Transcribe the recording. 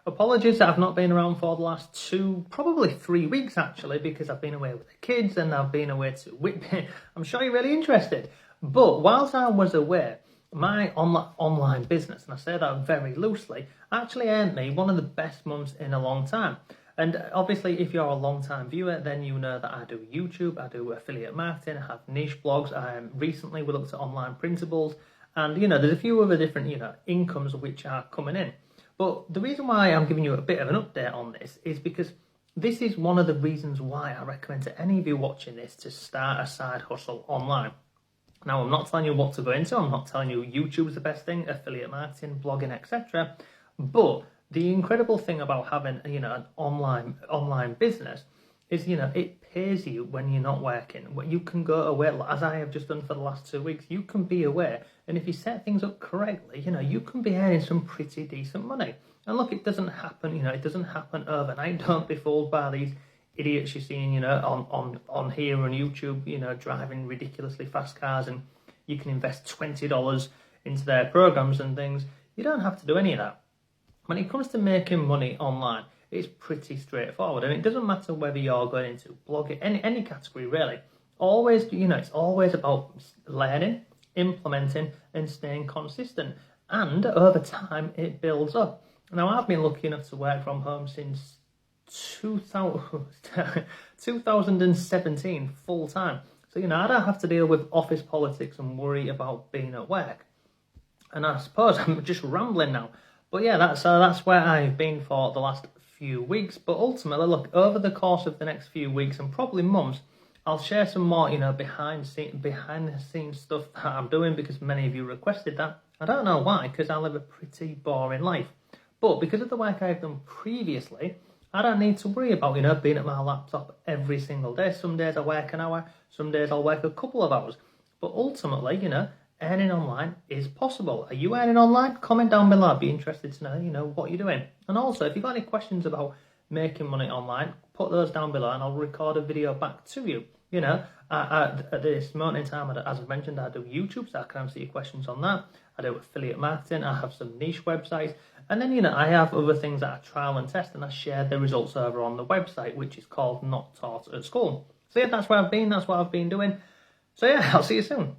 Apologies that I've not been around for the last probably 3 weeks actually, because I've been away with the kids and I've been away to Whitby. I'm sure you're really interested. But whilst I was away, my online business, and I say that very loosely, actually earned me one of the best months in a long time. And obviously, if you're a long-time viewer, then you know that I do YouTube, I do affiliate marketing, I have niche blogs. Recently, we looked at online principles, and there's a few other different incomes which are coming in. But the reason why I'm giving you a bit of an update on this is because this is one of the reasons why I recommend to any of you watching this to start a side hustle online. Now, I'm not telling you what to go into. I'm not telling you YouTube is the best thing, affiliate marketing, blogging, etc. But the incredible thing about having an online business is it pays you when you're not working. You can go away, as I have just done for the last 2 weeks. You can be away, and if you set things up correctly, you can be earning some pretty decent money. And look, it doesn't happen. It doesn't happen overnight. Don't be fooled by these idiots you're seeing, on here on YouTube, driving ridiculously fast cars, and you can invest $20 into their programs and things. You don't have to do any of that. When it comes to making money online, it's pretty straightforward, and it doesn't matter whether you're going into blogging, any category really. Always, it's always about learning, implementing, and staying consistent. And over time, it builds up. Now, I've been lucky enough to work from home since 2017 full time. So, I don't have to deal with office politics and worry about being at work. And I suppose I'm just rambling now. But yeah, that's where I've been for the last few weeks. But ultimately, look, over the course of the next few weeks and probably months, I'll share some more, behind the scenes stuff that I'm doing, because many of you requested that. I don't know why, because I live a pretty boring life. But because of the work I've done previously, I don't need to worry about, being at my laptop every single day. Some days I work an hour, some days I'll work a couple of hours. But ultimately, earning online is possible. Are you earning online? Comment down below. I'd be interested to know, what you're doing. And also, if you've got any questions about making money online, put those down below and I'll record a video back to you. At this moment in time, as I mentioned, I do YouTube, so I can answer your questions on that. I do affiliate marketing. I have some niche websites. And then, I have other things that I trial and test, and I share the results over on the website, which is called Not Taught at School. So yeah, that's where I've been. That's what I've been doing. So yeah, I'll see you soon.